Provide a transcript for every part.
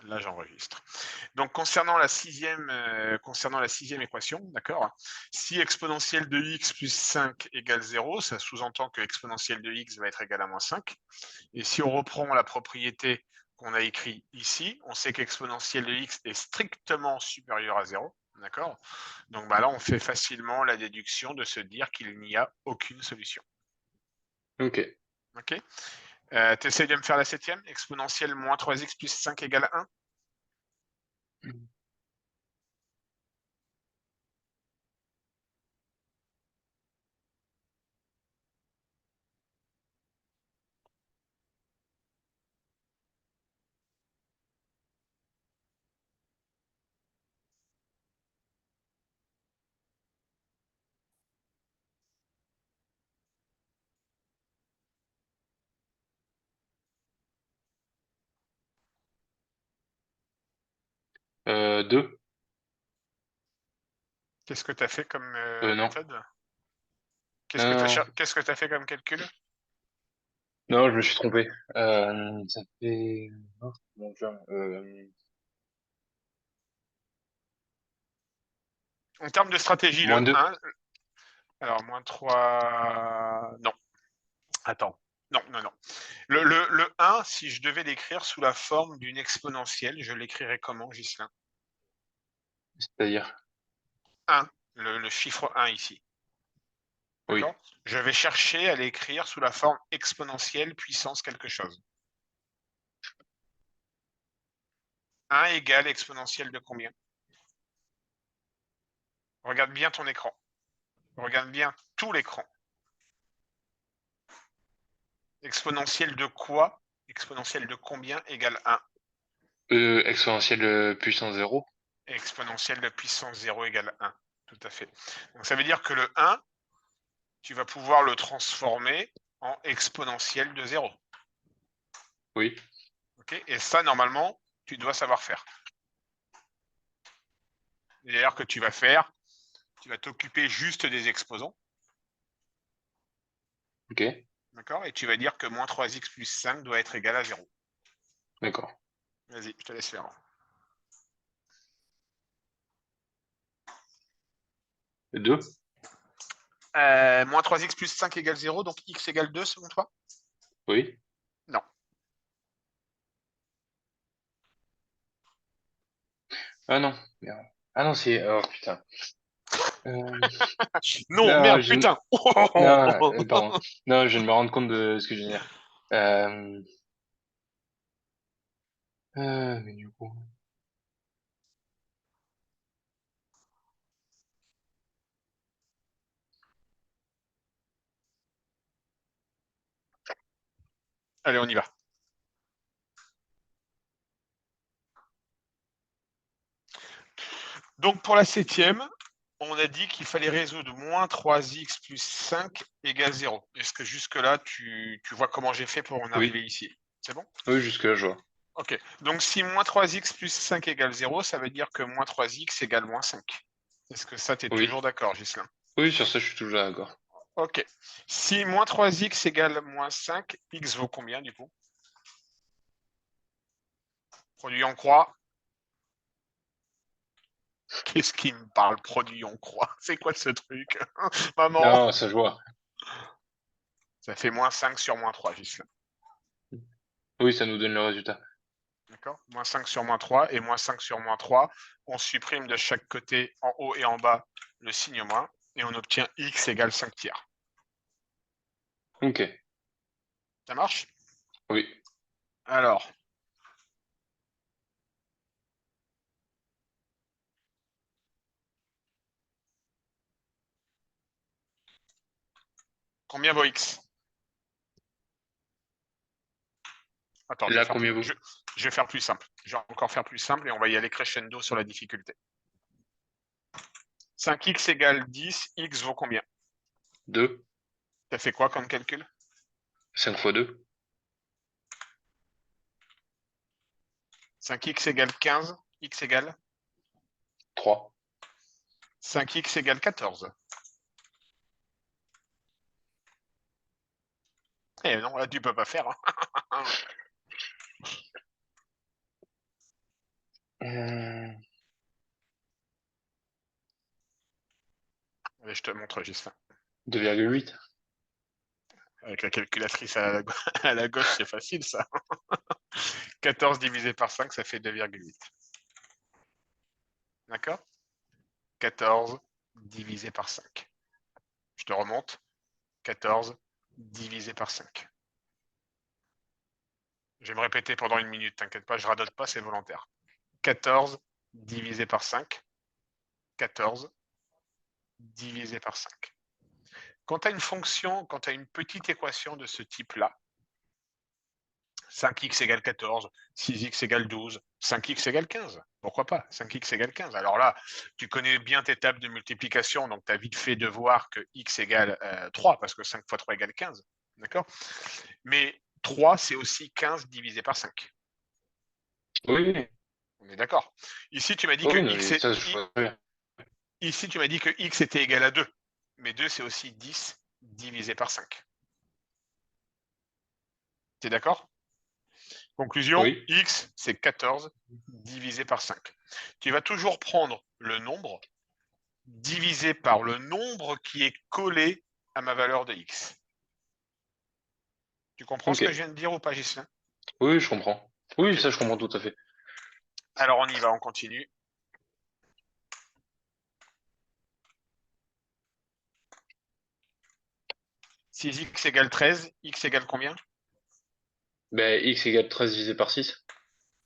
Là, j'enregistre. Donc, concernant la sixième équation, d'accord? Si exponentielle de x plus 5 égale 0, ça sous-entend que exponentielle de x va être égal à moins 5. Et si on reprend la propriété qu'on a écrite ici, on sait qu'exponentielle de x est strictement supérieure à 0, d'accord? Donc bah là, on fait facilement la déduction de se dire qu'il n'y a aucune solution. Ok. Ok. Tu essaies de me faire la septième? Exponentielle moins 3x plus 5 égale 1? Deux. Qu'est-ce que tu as fait comme Non. méthode? Qu'est-ce que tu Non, as fait comme calcul? non, je me suis trompé. Ça fait... Oh, mon Dieu, En termes de stratégie, moins le deux. 1, alors moins 3, non, attends, non, non, non. Le 1, si je devais l'écrire sous la forme d'une exponentielle, je l'écrirais comment, Ghislain? C'est-à-dire? 1, le chiffre 1 ici, Oui. d'accord? Je vais chercher à l'écrire sous la forme exponentielle puissance quelque chose. 1 égale exponentielle de combien? Regarde bien ton écran. Regarde bien tout l'écran. Exponentielle de quoi? Exponentielle de combien égale 1? Exponentielle puissance zéro. Exponentielle de puissance 0 égale 1. Tout à fait. Donc ça veut dire que le 1, tu vas pouvoir le transformer en exponentielle de 0. Oui. Okay, et ça, normalement, tu dois savoir faire. D'ailleurs, que tu vas faire, tu vas t'occuper juste des exposants. Ok. D'accord? Et tu vas dire que moins 3x plus 5 doit être égal à 0. D'accord. Vas-y, je te laisse faire. Deux. Moins 3x plus 5 égale 0, donc x égale 2 selon toi? Oui. Non. Ah non. Merde. Ah non, c'est... Oh putain. Euh, Non, Non, merde, putain. non, pardon. Non, je viens de me rendre compte de ce que je viens de dire. Euh... mais du coup... Allez, on y va. Donc pour la septième, on a dit qu'il fallait résoudre moins 3x plus 5 égale 0. Est-ce que jusque-là, tu vois comment j'ai fait pour en Oui. arriver ici? C'est bon? Oui, jusque-là, je vois. Ok. Donc si moins 3x plus 5 égale 0, ça veut dire que moins 3x égale moins 5. Est-ce que ça, tu es Oui. toujours d'accord, Ghislain? Oui, sur ça, je suis toujours d'accord. Ok. Si moins 3x égale moins 5, x vaut combien du coup? Produit en croix. Qu'est-ce qui me parle produit en croix? C'est quoi ce truc? Maman? Non, ça, je vois. Ça fait moins 5 sur moins 3, Ghislain. Oui, ça nous donne le résultat. D'accord? Moins 5 sur moins 3 et moins 5 sur moins 3. On supprime de chaque côté, en haut et en bas, le signe moins et on obtient x égale 5 tiers. Ok. Ça marche? Oui. Alors, combien vaut x? Attends, Là, combien vaut? je vais faire plus simple. Je vais encore faire plus simple et on va y aller crescendo sur la difficulté. 5x égale 10, x vaut combien? Deux. Ça fait quoi comme calcul? 5 fois 2. 5x égale 15, x égale 3. 5x égale 14. Eh non, là tu peux pas faire. Hein. Euh, Allez, je te montre, Gislain. 2,8. Avec la calculatrice à la gauche, c'est facile, ça. 14 divisé par 5, ça fait 2,8. D'accord? 14 divisé par 5. Je te remonte. 14 divisé par 5. Je vais me répéter pendant une minute, t'inquiète pas, je radote pas, c'est volontaire. 14 divisé par 5. 14 divisé par 5. Quand tu as une fonction, quand tu as une petite équation de ce type-là, 5x égale 14, 6x égale 12, 5x égale 15. Pourquoi pas? 5x égale 15. Alors là, tu connais bien tes tables de multiplication, donc tu as vite fait de voir que x égale 3, parce que 5 fois 3 égale 15. D'accord? Mais 3, c'est aussi 15 divisé par 5. Oui, On est d'accord. Ici, tu m'as dit que oui, non, x mais est... ça, je vois très bien. Ici, tu m'as dit que x était égal à 2. Mais 2, c'est aussi 10 divisé par 5. Tu es d'accord? Conclusion, Oui, x, c'est 14 divisé par 5. Tu vas toujours prendre le nombre divisé par le nombre qui est collé à ma valeur de x. Tu comprends ce ok. que je viens de dire ou pas, Ghislain? Oui, je comprends. Oui, Ok. ça, je comprends tout à fait. Alors on y va, on continue. 6x égale 13, x égale combien? Ben, x égale 13 divisé par 6.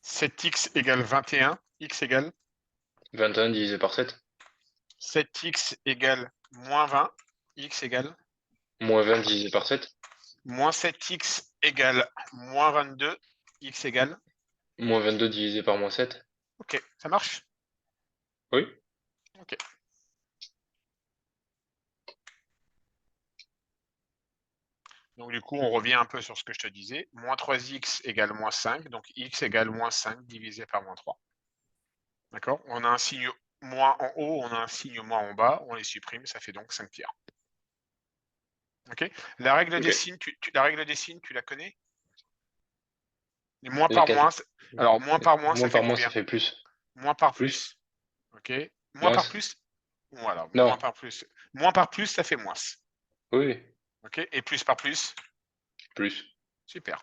7x égale 21, x égale 21 divisé par 7. 7x égale moins 20, x égale Moins 20 divisé par 7. moins 7x égale moins 22, x égale. Moins 22 divisé par moins 7. Ok, ça marche? Oui, Ok. Donc du coup, on revient un peu sur ce que je te disais. Moins 3x égale moins 5, donc x égale moins 5 divisé par moins 3. D'accord? On a un signe moins en haut, on a un signe moins en bas, on les supprime, ça fait donc 5 tiers. Ok? La règle des ok. signes, la règle des signes, tu la connais? Les moins Les par 4. moins, alors moins par moins, ça Moins fait par moins, ça combien? fait plus. Moins par Plus. plus. Ok? Moins par Moins. plus? Voilà, moins Non. par plus. Moins par plus, ça fait moins. Oui. Ok? Et plus par plus? Plus. Super.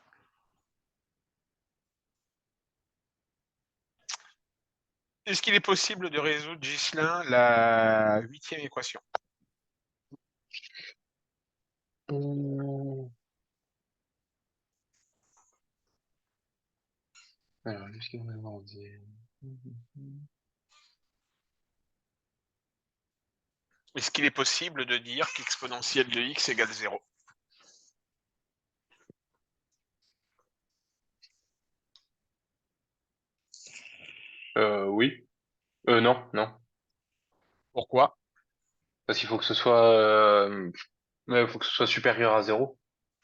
Est-ce qu'il est possible de résoudre, Ghislain, la 8e équation? Alors, jusqu'à maintenant, on dit... Est-ce qu'il est possible de dire qu'exponentielle de x égale 0? Oui. Non, non. Pourquoi? Parce qu'il faut que ce soit, faut que ce soit supérieur à 0.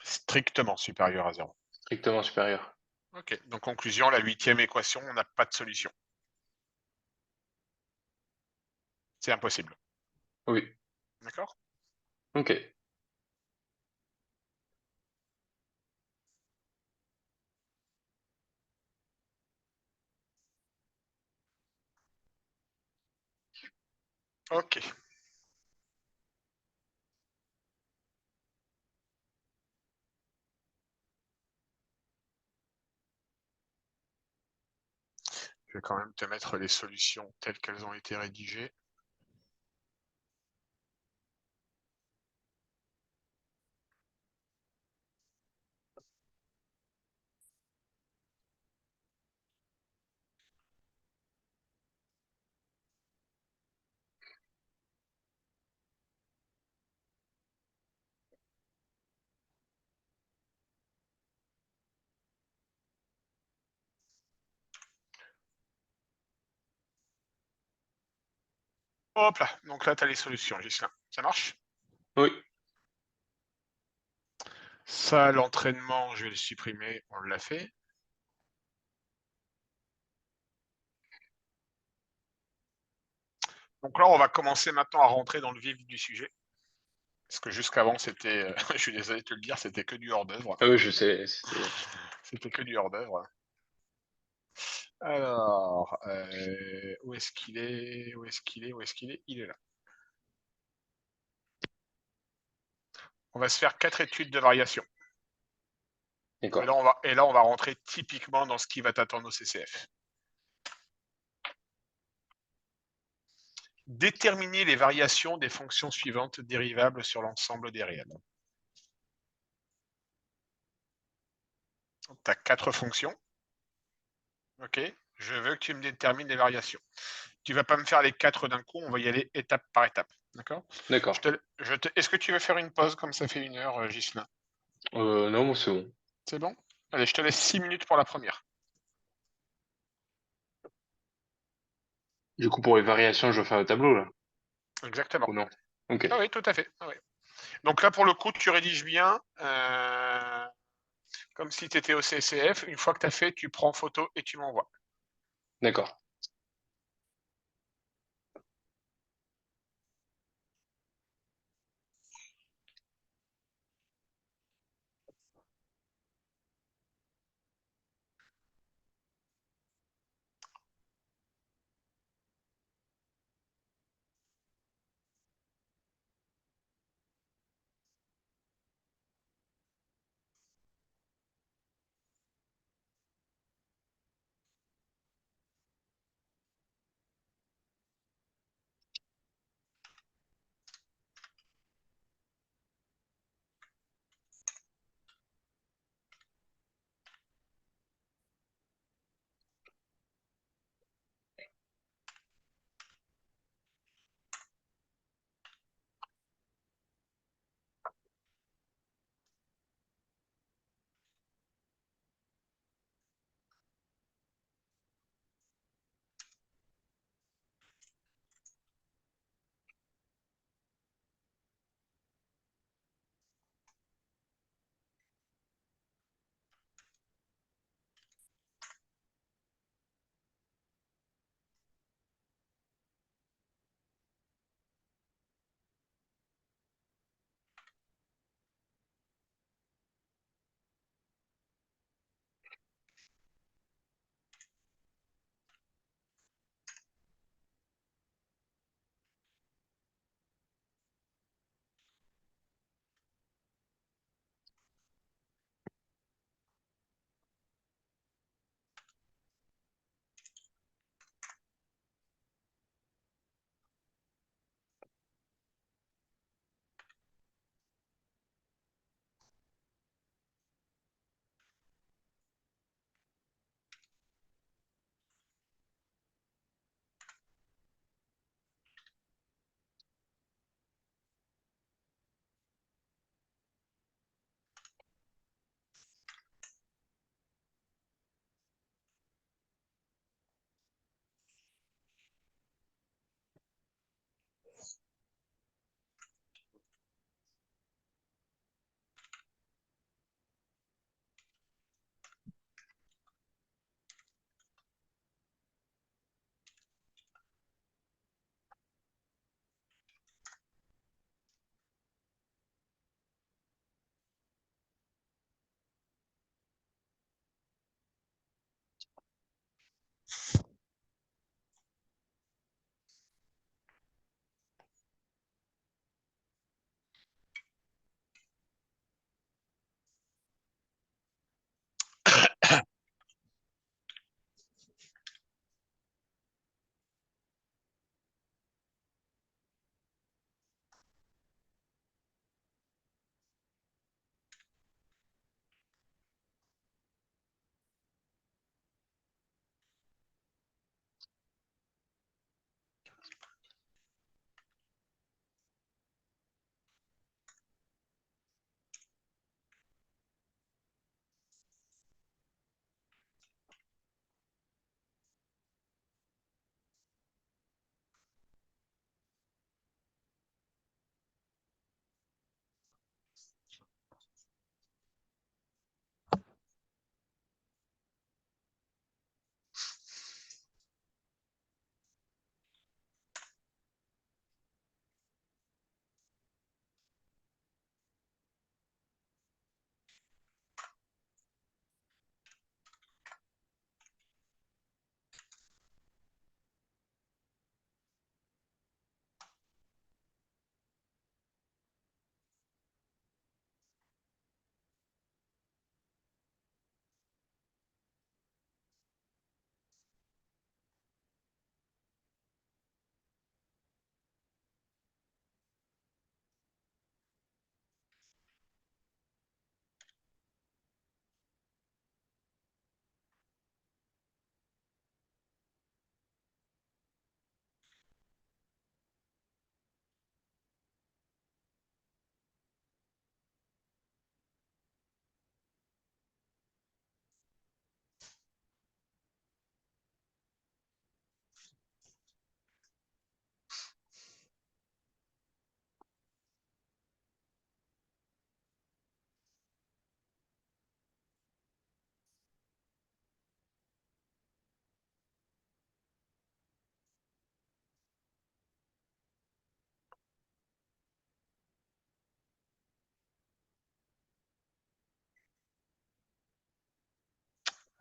Strictement supérieur à 0. Strictement supérieur. Ok, donc conclusion, la 8e équation, on n'a pas de solution. C'est impossible. Oui. D'accord? Ok. Ok. Je vais quand même te mettre les solutions telles qu'elles ont été rédigées. Hop là, donc là, tu as les solutions, Gislain. Ça marche? Oui. Ça, l'entraînement, je vais le supprimer, on l'a fait. Donc là, on va commencer maintenant à rentrer dans le vif du sujet. Parce que jusqu'avant, c'était, je suis désolé de te le dire, c'était que du hors-d'œuvre. Ah oui, je sais. C'était que du hors-d'œuvre. Alors, où est-ce qu'il est? Où est-ce qu'il est? Où est-ce qu'il est? Il est là. On va se faire 4 études de variation. D'accord. Et là, on va rentrer typiquement dans ce qui va t'attendre au CCF. Déterminer les variations des fonctions suivantes dérivables sur l'ensemble des réels. Tu as 4 fonctions. OK. Je veux que tu me détermines les variations. Tu ne vas pas me faire les 4 d'un coup, on va y aller étape par étape. D'accord? D'accord. Est-ce que tu veux faire une pause comme ça fait 1 heure, Ghislain? Non, moi, c'est bon. C'est bon? Allez, je te laisse 6 minutes pour la première. Du coup, pour les variations, je vais faire le tableau, là. Exactement. Ou non? Ok. Ah oui, tout à fait. Ah oui. Donc là, pour le coup, tu rédiges bien, comme si tu étais au CCF. Une fois que tu as fait, tu prends photo et tu m'envoies. D'accord.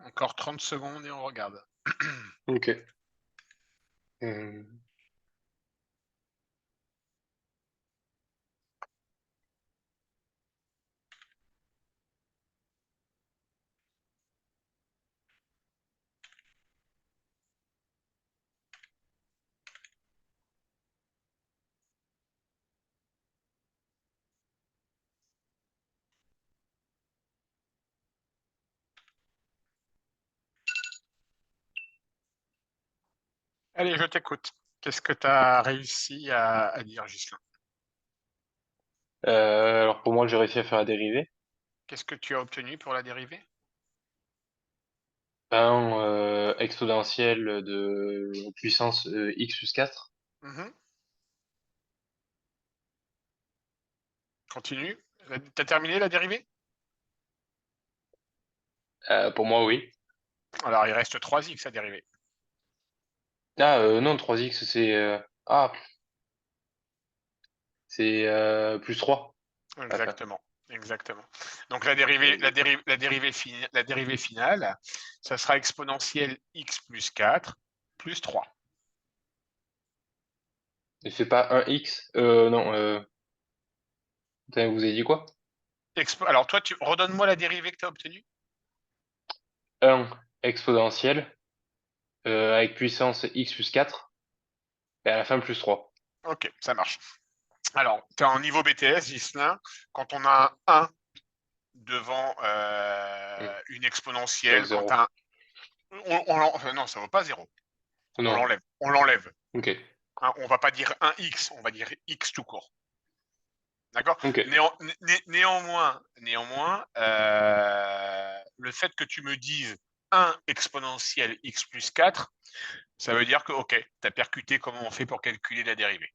Encore 30 secondes et on regarde. Ok. Euh, Allez, je t'écoute. Qu'est-ce que tu as réussi à dire, Ghislain? alors pour moi, j'ai réussi à faire la dérivée. Qu'est-ce que tu as obtenu pour la dérivée? Un exponentiel de puissance x plus 4. Mhm. Continue. Tu as terminé la dérivée? Pour moi, oui. Alors, il reste 3x à dériver. Ah, non, 3x, c'est plus 3 à la fin. Exactement. Exactement. Donc, la dérivée, la dérivée, la dérivée finale, ça sera exponentielle x plus 4 plus 3. Et c'est pas un x non, putain, vous avez dit quoi? Alors, toi, redonne-moi la dérivée que tu as obtenue. Un exponentiel avec puissance x plus 4 et à la fin plus 3. Ok, ça marche. Alors, tu es en niveau BTS, Ghislain. Quand on a un 1 devant une Donc exponentielle, quand 0. tu as enfin, non, ça ne vaut pas 0. On Non, l'enlève. On l'enlève. ok. Hein, on ne va pas dire 1x, on va dire x tout court. D'accord. Ok, Néanmoins, le fait que tu me dises 1 exponentielle x plus 4, ça veut dire que, ok, tu as percuté comment on fait pour calculer la dérivée.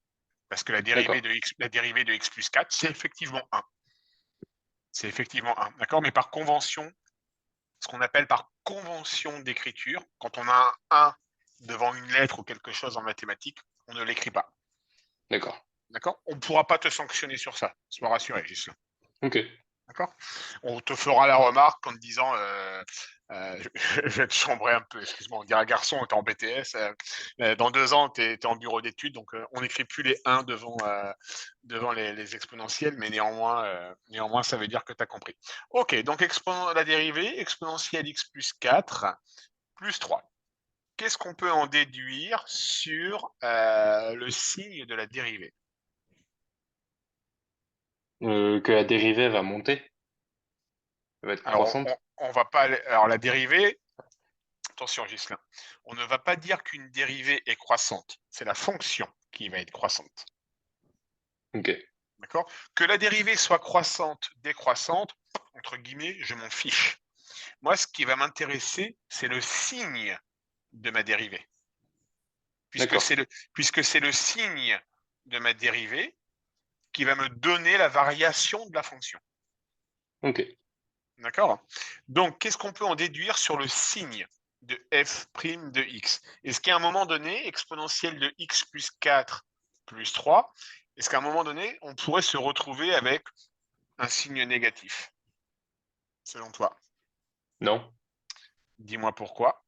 Parce que la dérivée d'accord. de x plus 4, c'est effectivement 1. C'est effectivement 1. D'accord. Mais par convention, ce qu'on appelle par convention d'écriture, quand on a un 1 devant une lettre ou quelque chose en mathématiques, on ne l'écrit pas. D'accord. D'accord. On ne pourra pas te sanctionner sur ça, sois rassuré, Gislain. Ok. D'accord. On te fera la remarque en te disant, je vais te chambrer un peu, excuse-moi, on dirait garçon, tu es en BTS, dans 2 ans, tu es en bureau d'études, donc on n'écrit plus les 1 devant les exponentielles, mais néanmoins, ça veut dire que tu as compris. Ok, donc la dérivée, exponentielle x plus 4 plus 3. Qu'est-ce qu'on peut en déduire sur le signe de la dérivée? Que la dérivée va monter, elle va être Alors, croissante. on va pas aller. Alors, la dérivée, attention, Ghislain, on ne va pas dire qu'une dérivée est croissante. C'est la fonction qui va être croissante. Ok, D'accord. Que la dérivée soit croissante, décroissante, entre guillemets, je m'en fiche. Moi, ce qui va m'intéresser, c'est le signe de ma dérivée. Puisque d'accord. c'est le signe de ma dérivée qui va me donner la variation de la fonction. Ok. D'accord. Donc, qu'est-ce qu'on peut en déduire sur le signe de f' de x? Est-ce qu'à un moment donné, exponentielle de x plus 4 plus 3, est-ce qu'à un moment donné, on pourrait se retrouver avec un signe négatif, selon toi? Non, Dis-moi pourquoi.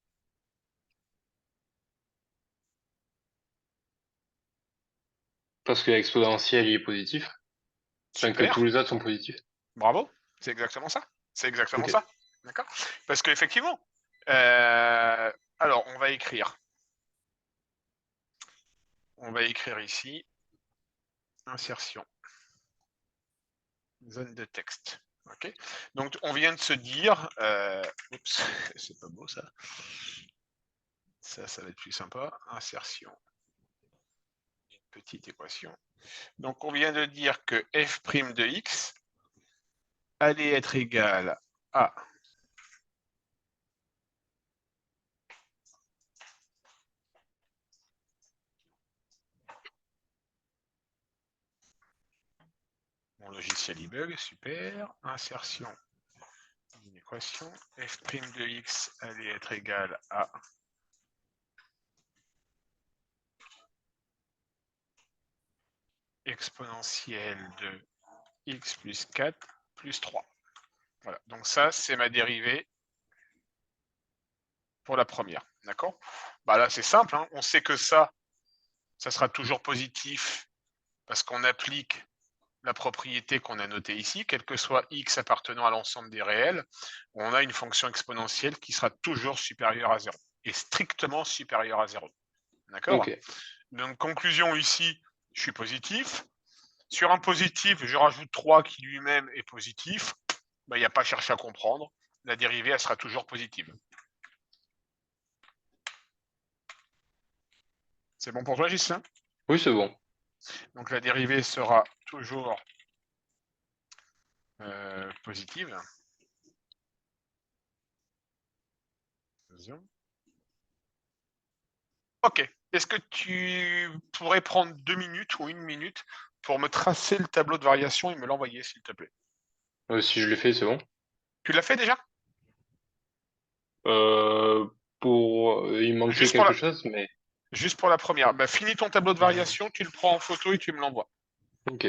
parce que l'exponentiel il est positif. Enfin, que tous Super, les autres sont positifs. bravo, c'est exactement ça. C'est exactement Ok. ça. D'accord. Parce qu'effectivement, alors on va écrire ici, insertion. Zone de texte. Ok. Donc, on vient de se dire, oups, c'est pas beau ça. Ça va être plus sympa. Insertion. Une petite équation. Donc, on vient de dire que f' de x allait être égal à mon logiciel il bug, super. Insertion d'une équation. F' de x allait être égal à exponentielle de x plus 4 plus 3. Voilà, donc ça, c'est ma dérivée pour la première. D'accord? Bah là, c'est simple, hein. On sait que ça sera toujours positif parce qu'on applique la propriété qu'on a notée ici, quel que soit x appartenant à l'ensemble des réels, on a une fonction exponentielle qui sera toujours supérieure à 0 et strictement supérieure à 0. D'accord? Ok. Donc, conclusion ici, je suis positif. Sur un positif, je rajoute 3 qui lui-même est positif. Il n'y a pas à chercher à comprendre. La dérivée, elle sera toujours positive. C'est bon pour toi, Gislain? Oui, c'est bon. Donc la dérivée sera toujours positive. Ok. Est-ce que tu pourrais prendre 2 minutes ou 1 minute pour me tracer le tableau de variation et me l'envoyer, s'il te plaît? Si je l'ai fait, c'est bon. Tu l'as fait déjà? Il manquait Juste pour quelque la, chose, mais juste pour la première. Bah, finis ton tableau de variation, tu le prends en photo et tu me l'envoies. ok.